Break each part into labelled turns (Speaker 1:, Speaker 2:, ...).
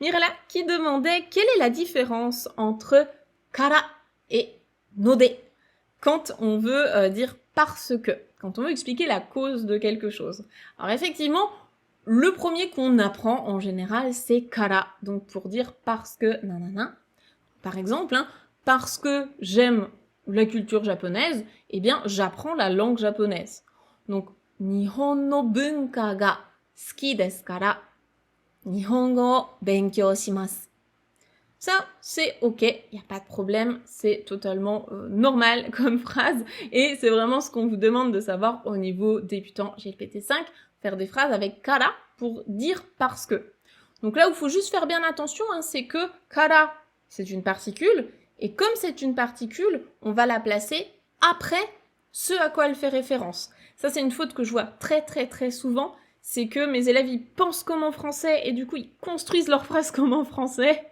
Speaker 1: Mirala qui demandait quelle est la différence entre kara et node quand on veut dire parce que, quand on veut expliquer la cause de quelque chose. Alors effectivement, le premier qu'on apprend en général, c'est kara, donc pour dire parce que nanana. Par exemple, parce que j'aime la culture japonaise, eh bien j'apprends la langue japonaise. Donc, Nihon no bunka ga suki desu kara, Nihongo o benkyou shimasu. Ça, c'est ok, il n'y a pas de problème, c'est totalement normal comme phrase, et c'est vraiment ce qu'on vous demande de savoir au niveau débutant GLPT5, faire des phrases avec kara pour dire parce que. Donc là où il faut juste faire bien attention, c'est que kara, c'est une particule, et comme c'est une particule, on va la placer après ce à quoi elle fait référence. Ça, c'est une faute que je vois très très très souvent, c'est que mes élèves, ils pensent comme en français, et du coup, ils construisent leurs phrases comme en français.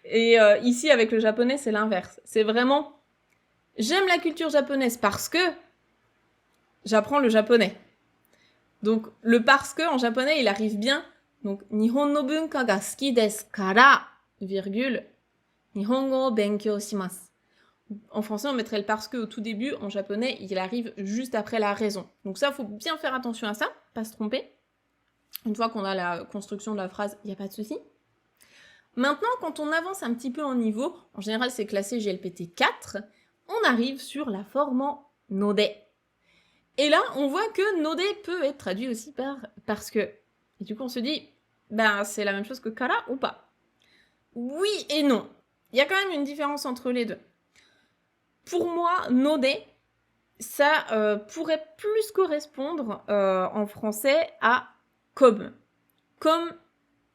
Speaker 1: Et ici, avec le japonais, c'est l'inverse. C'est vraiment, j'aime la culture japonaise parce que j'apprends le japonais. Donc, le parce que, en japonais, il arrive bien. Donc, Nihon no bunka ga suki desu kara, virgule, Nihongo o benkyou shimasu. En français, on mettrait le parce que au tout début. En japonais, il arrive juste après la raison. Donc ça, faut bien faire attention à ça, pas se tromper. Une fois qu'on a la construction de la phrase, il n'y a pas de souci. Maintenant, quand on avance un petit peu en niveau, en général c'est classé GLPT 4, on arrive sur la forme en node. Et là, on voit que node peut être traduit aussi par parce que. Et du coup, on se dit, ben c'est la même chose que kara ou pas? Oui et non. Il y a quand même une différence entre les deux. Pour moi, node, ça pourrait plus correspondre en français à comme. Comme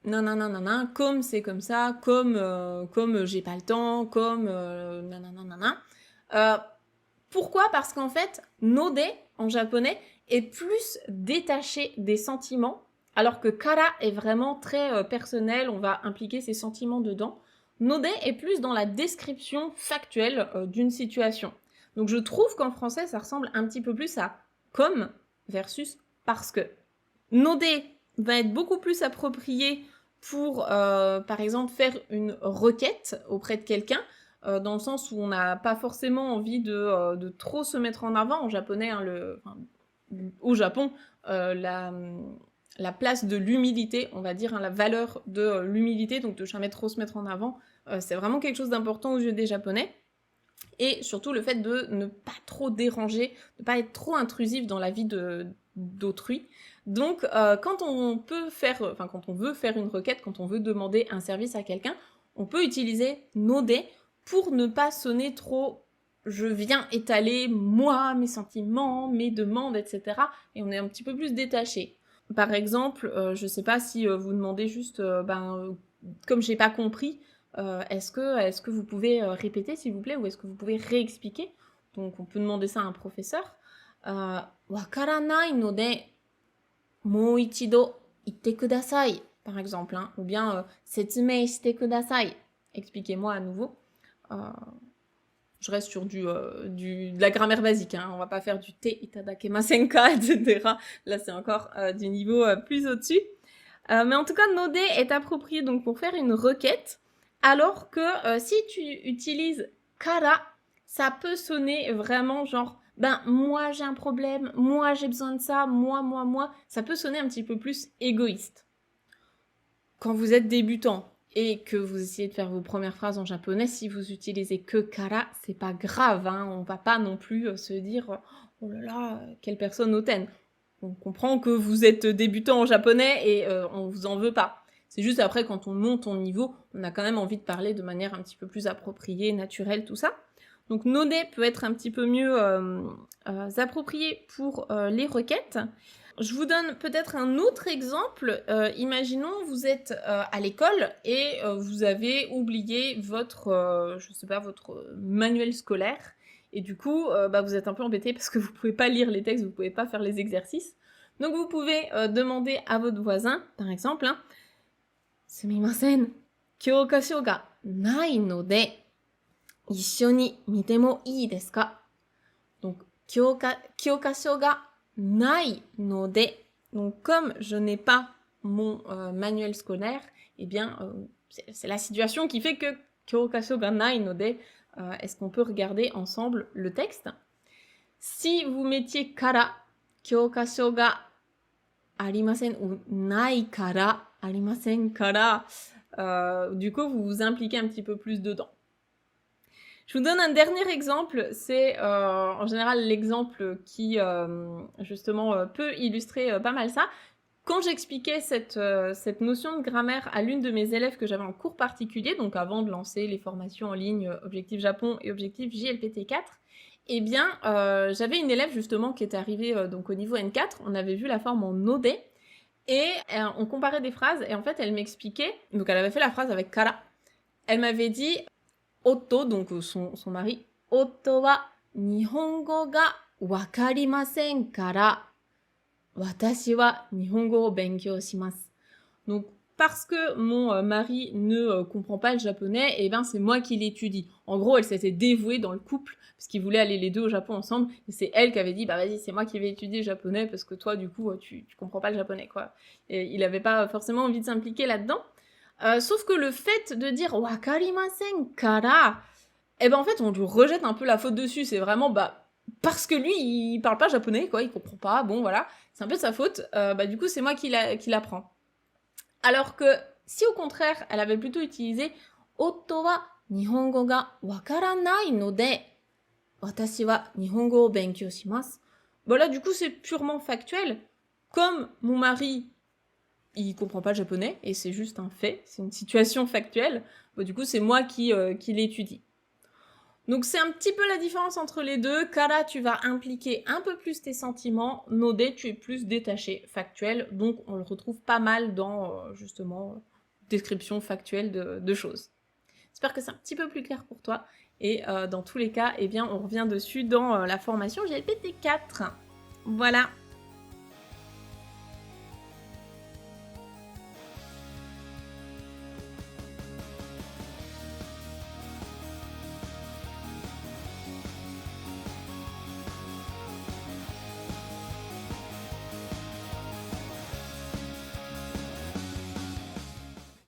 Speaker 1: nanana, comme c'est comme ça, comme j'ai pas le temps, comme nanana. Pourquoi? Parce qu'en fait, node en japonais est plus détaché des sentiments, alors que kara est vraiment très personnel, on va impliquer ses sentiments dedans. Node est plus dans la description factuelle d'une situation. Donc je trouve qu'en français, ça ressemble un petit peu plus à comme versus parce que. Node va être beaucoup plus approprié pour, par exemple, faire une requête auprès de quelqu'un, dans le sens où on n'a pas forcément envie de trop se mettre en avant. En japonais, au Japon, la place de l'humilité, on va dire, la valeur de l'humilité, donc de jamais trop se mettre en avant, c'est vraiment quelque chose d'important aux yeux des Japonais. Et surtout le fait de ne pas trop déranger, de ne pas être trop intrusif dans la vie d'autrui. Donc quand on veut faire une requête, quand on veut demander un service à quelqu'un, on peut utiliser node pour ne pas sonner trop je viens étaler moi, mes sentiments, mes demandes, etc. Et on est un petit peu plus détaché. Par exemple, je sais pas si vous demandez juste comme j'ai pas compris, est-ce que vous pouvez répéter s'il vous plaît, ou est-ce que vous pouvez réexpliquer? Donc on peut demander ça à un professeur. Wakaranai no de mou ichido itte kudasai, par exemple, ou bien setsumei shite kudasai, expliquez-moi à nouveau. Je reste sur de la grammaire basique, on va pas faire du te itadakemasen ka, etc. Là c'est encore du niveau plus au-dessus. Mais en tout cas, node est approprié donc pour faire une requête, alors que si tu utilises kara, ça peut sonner vraiment genre moi j'ai un problème, moi j'ai besoin de ça, moi, ça peut sonner un petit peu plus égoïste. Quand vous êtes débutant et que vous essayez de faire vos premières phrases en japonais, si vous utilisez que kara, c'est pas grave, on va pas non plus se dire oh là là, quelle personne hautaine. On comprend que vous êtes débutant en japonais et on vous en veut pas. C'est juste après, quand on monte en niveau, on a quand même envie de parler de manière un petit peu plus appropriée, naturelle, tout ça. Donc node peut être un petit peu mieux approprié pour les requêtes. Je vous donne peut-être un autre exemple. Imaginons, vous êtes à l'école et vous avez oublié votre manuel scolaire. Et du coup, vous êtes un peu embêté parce que vous pouvez pas lire les textes, vous pouvez pas faire les exercices. Donc vous pouvez demander à votre voisin, par exemple, Sumimasen, kyokasho ga nai no de, issho ni mite mo ii desu ka? Donc, kyokasho ga nai no de. Donc, comme je n'ai pas mon manuel scolaire, eh bien, c'est la situation qui fait que kyokasho ga nai node, est-ce qu'on peut regarder ensemble le texte? Si vous mettiez kara, kyokasho ga arimasen ou nai kara arimasen kara, du coup, vous vous impliquez un petit peu plus dedans. Je vous donne un dernier exemple, c'est en général l'exemple qui justement peut illustrer pas mal ça. Quand j'expliquais cette notion de grammaire à l'une de mes élèves que j'avais en cours particulier, donc avant de lancer les formations en ligne Objectif Japon et Objectif JLPT4, eh bien j'avais une élève justement qui était arrivée donc au niveau N4, on avait vu la forme en node, et on comparait des phrases, et en fait elle m'expliquait, donc elle avait fait la phrase avec kara, elle m'avait dit Otto, donc son mari, Otto wa nihongo ga wakarimasen kara, watashi wa nihongo o benkyou shimasu. Donc, parce que mon mari ne comprend pas le japonais, et ben c'est moi qui l'étudie. En gros, elle s'était dévouée dans le couple, parce qu'ils voulaient aller les deux au Japon ensemble, et c'est elle qui avait dit, bah vas-y, c'est moi qui vais étudier le japonais, parce que toi, du coup, tu comprends pas le japonais, quoi. Et il avait pas forcément envie de s'impliquer là-dedans. Sauf que le fait de dire wakarimasen kara, eh ben en fait on lui rejette un peu la faute dessus, c'est vraiment bah parce que lui il parle pas japonais quoi, il comprend pas, bon voilà, c'est un peu de sa faute, bah du coup c'est moi qui l'apprends. Alors que si au contraire elle avait plutôt utilisé Otto wa nihongo ga wakaranai node, watashi wa nihongo o benkyou shimasu, bah là du coup c'est purement factuel, comme mon mari il comprend pas le japonais, et c'est juste un fait, c'est une situation factuelle, bah, du coup c'est moi qui l'étudie. Donc c'est un petit peu la différence entre les deux. Kara, tu vas impliquer un peu plus tes sentiments, node, tu es plus détaché, factuel, donc on le retrouve pas mal dans, justement, description factuelle de choses. J'espère que c'est un petit peu plus clair pour toi, et dans tous les cas, eh bien, on revient dessus dans la formation GLPT4. Voilà.